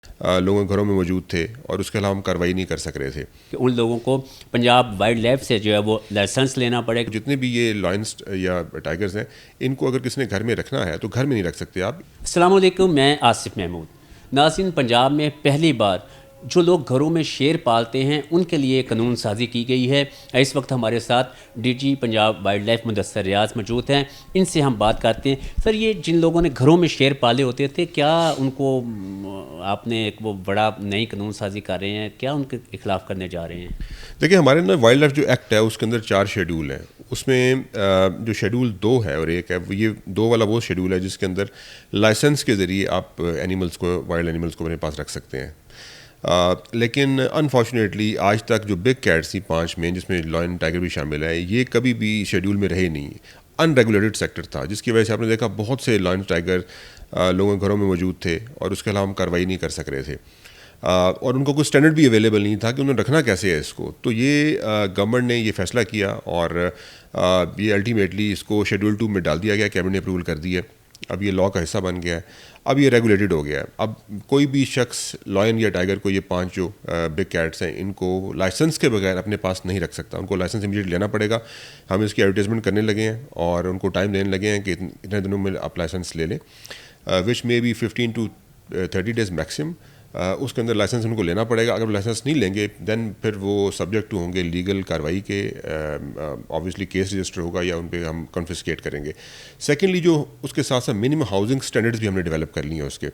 لوگوں کے گھروں میں موجود تھے اور اس کے علاوہ ہم کارروائی نہیں کر سک رہے تھے کہ ان لوگوں کو پنجاب وائلڈ لائف سے جو ہے وہ لائسنس لینا پڑے گا. جتنے بھی یہ لائنس یا ٹائیگرز ہیں ان کو اگر کسی نے گھر میں رکھنا ہے تو گھر میں نہیں رکھ سکتے آپ. السلام علیکم، میں آصف محمود. ناظرین، پنجاب میں پہلی بار جو لوگ گھروں میں شیر پالتے ہیں ان کے لیے قانون سازی کی گئی ہے. اس وقت ہمارے ساتھ D G Punjab wild life Mudassar Riaz موجود ہیں. ان سے ہم بات کرتے ہیں. سر، یہ جن لوگوں نے گھروں میں شیر پالے ہوتے تھے، کیا ان کو آپ نے ایک وہ بڑا نئی قانون سازی کر رہے ہیں، کیا ان کے خلاف کرنے جا رہے ہیں؟ دیکھیں، ہمارے نا وائلڈ لائف جو ایکٹ ہے اس کے اندر 4 شیڈول ہیں. اس میں جو شیڈول 2 ہے اور 1 ہے، یہ 2 والا وہ شیڈول ہے جس کے اندر لائسنس کے ذریعے آپ اینیملس کو، وائلڈ اینیملس کو اپنے پاس رکھ سکتے ہیں. لیکن انفارچونیٹلی آج تک جو بگ کیٹس تھی 5 میں، جس میں لائن ٹائیگر بھی شامل ہے، یہ کبھی بھی شیڈول میں رہے نہیں. ان ریگولیٹڈ سیکٹر تھا، جس کی وجہ سے آپ نے دیکھا بہت سے لائن ٹائیگر لوگوں کے گھروں میں موجود تھے اور اس کے علاوہ ہم کارروائی نہیں کر سک رہے تھے. اور ان کو کوئی اسٹینڈرڈ بھی اویلیبل نہیں تھا کہ انہوں نے رکھنا کیسے ہے اس کو. تو یہ گورنمنٹ نے یہ فیصلہ کیا اور یہ الٹیمیٹلی اس کو شیڈول 2 میں ڈال دیا گیا، کیبنٹ نے اپروول کر دی ہے. اب یہ لاء کا حصہ بن گیا ہے، اب یہ ریگولیٹڈ ہو گیا ہے. اب کوئی بھی شخص لائن یا ٹائیگر کو، یہ 5 جو بگ کیٹس ہیں، ان کو لائسنس کے بغیر اپنے پاس نہیں رکھ سکتا. ان کو لائسنس امیڈیٹ لینا پڑے گا. ہم اس کی ایڈورٹیزمنٹ کرنے لگے ہیں اور ان کو ٹائم دینے لگے ہیں کہ اتنے دنوں میں آپ لائسنس لے لیں، وچ maybe 15 to 30 days maximum. اس کے اندر لائسنس ان کو لینا پڑے گا. اگر لائسنس نہیں لیں گے دین پھر وہ سبجیکٹ ٹو ہوں گے لیگل کارروائی کے. آبویسلی کیس رجسٹر ہوگا یا ان پہ ہم کنفسکیٹ کریں گے. سیکنڈلی، جو اس کے ساتھ ساتھ منیمم ہاؤسنگ اسٹینڈرڈز بھی ہم نے ڈیولپ کر لی ہیں، اس کے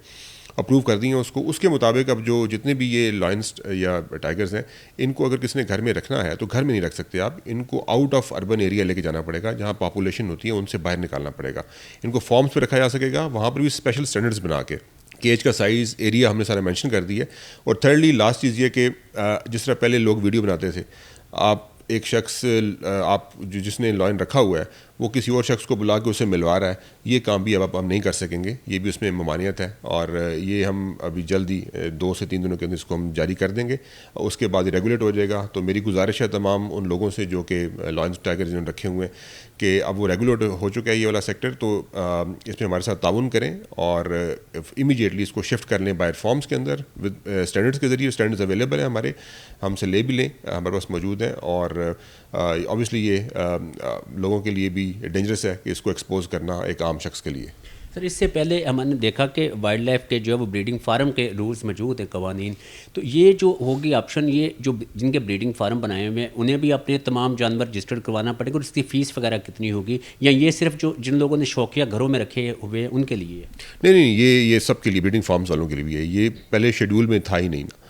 اپروو کر دی ہیں اس کو. اس کے مطابق اب جو جتنے بھی یہ لائنس یا ٹائیگرز ہیں، ان کو اگر کسی نے گھر میں رکھنا ہے تو گھر میں نہیں رکھ سکتے آپ. ان کو آؤٹ آف اربن ایریا لے کے جانا پڑے گا، جہاں پاپولیشن ہوتی ہے ان سے باہر نکالنا پڑے گا. ان کو فارمز پہ رکھا جا سکے گا، وہاں پر بھی اسپیشل اسٹینڈرڈز بنا کے. کیج کا سائز، ایریا ہم نے سارا مینشن کر دی ہے. اور تھرڈلی لاسٹ چیز یہ کہ جس طرح پہلے لوگ ویڈیو بناتے تھے، آپ ایک شخص آپ جس نے لائن رکھا ہوا ہے وہ کسی اور شخص کو بلا کے اسے ملوا رہا ہے، یہ کام بھی اب ہم نہیں کر سکیں گے. یہ بھی اس میں ممانعت ہے اور یہ ہم ابھی جلدی 2 سے 3 دنوں کے اندر اس کو ہم جاری کر دیں گے. اس کے بعد یہ ریگولیٹ ہو جائے گا. تو میری گزارش ہے تمام ان لوگوں سے جو کہ لائنس ٹائیگر جنہوں نے رکھے ہوئے ہیں کہ اب وہ ریگولیٹ ہو چکا ہے یہ والا سیکٹر، تو اس میں ہمارے ساتھ تعاون کریں اور امیڈیٹلی اس کو شفٹ کر لیں بائی فارمز کے اندر ود اسٹینڈرڈس کے ذریعے. اسٹینڈرڈز اویلیبل ہیں ہمارے، ہم سے لے بھی لیں، ہمارے پاس موجود ہیں. اور اوبیسلی یہ لوگوں کے لیے بھی ڈینجرس ہے کہ اس کو ایکسپوز کرنا ایک عام شخص کے لیے. سر، اس سے پہلے ہم نے دیکھا کہ وائلڈ لائف کے جو ہے وہ بریڈنگ فارم کے رولز موجود ہیں، قوانین. تو یہ جو ہوگی آپشن، یہ جو جن کے بریڈنگ فارم بنائے ہوئے ہیں انہیں بھی اپنے تمام جانور رجسٹرڈ کروانا پڑے گا، اور اس کی فیس وغیرہ کتنی ہوگی، یا یہ صرف جو جن لوگوں نے شوقیہ گھروں میں رکھے ہوئے ہیں ان کے لیے؟ نہیں، یہ سب کے لیے، بریڈنگ فارمز والوں کے لیے بھی ہے. یہ پہلے شیڈول میں تھا ہی نہیں نا.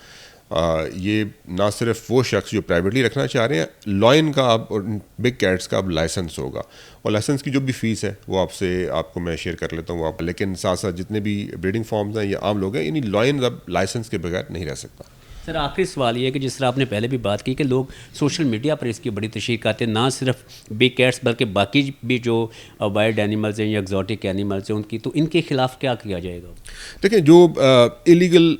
یہ نہ صرف وہ شخص جو پرائیویٹلی رکھنا چاہ رہے ہیں، لائن کا اب اور بگ کیٹس کا اب لائسنس ہوگا. اور لائسنس کی جو بھی فیس ہے وہ آپ کو میں شیئر کر لیتا ہوں. لیکن ساتھ ساتھ جتنے بھی بریڈنگ فارمز ہیں یا عام لوگ ہیں، یعنی لائن اب لائسنس کے بغیر نہیں رہ سکتا. سر، آخری سوال یہ ہے کہ جس طرح آپ نے پہلے بھی بات کی کہ لوگ سوشل میڈیا پر اس کی بڑی تشہیر کرتے ہیں، نہ صرف بگ کیٹس بلکہ باقی بھی جو وائلڈ اینیملز ہیں یا ایگزوٹک اینیملز ہیں ان کی، تو ان کے خلاف کیا کیا جائے گا؟ دیکھیں، جو الیگل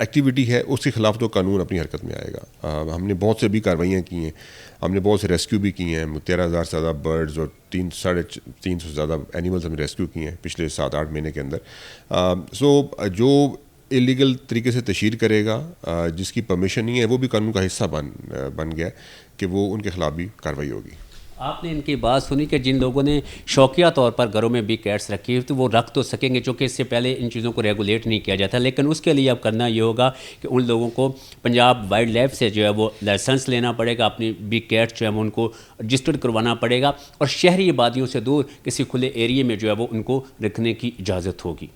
ایکٹیویٹی ہے اس کے خلاف تو قانون اپنی حرکت میں آئے گا. ہم نے بہت سے بھی کارروائیاں کی ہیں، ہم نے بہت سے ریسکیو بھی کی ہیں. 13,000 سے زیادہ برڈز اور 350 سے زیادہ اینیملز ہم نے ریسکیو کیے ہیں پچھلے 7-8 مہینے کے اندر. جو الیگل طریقے سے تشہیر کرے گا، جس کی پرمیشن نہیں ہے، وہ بھی قانون کا حصہ بن گیا کہ وہ ان کے خلاف بھی کارروائی ہوگی. آپ نے ان کی بات سنی کہ جن لوگوں نے شوقیہ طور پر گھروں میں بھی کیٹس رکھی ہوئی تو وہ رکھ تو سکیں گے، چونکہ اس سے پہلے ان چیزوں کو ریگولیٹ نہیں کیا جاتا. لیکن اس کے لیے اب کرنا یہ ہوگا کہ ان لوگوں کو پنجاب وائلڈ لائف سے جو ہے وہ لائسنس لینا پڑے گا. اپنی بگ کیٹس جو ہے وہ ان کو رجسٹرڈ کروانا پڑے گا، اور شہری آبادیوں سے دور کسی کھلے ایریے میں جو ہے وہ ان کو رکھنے کی اجازت ہوگی.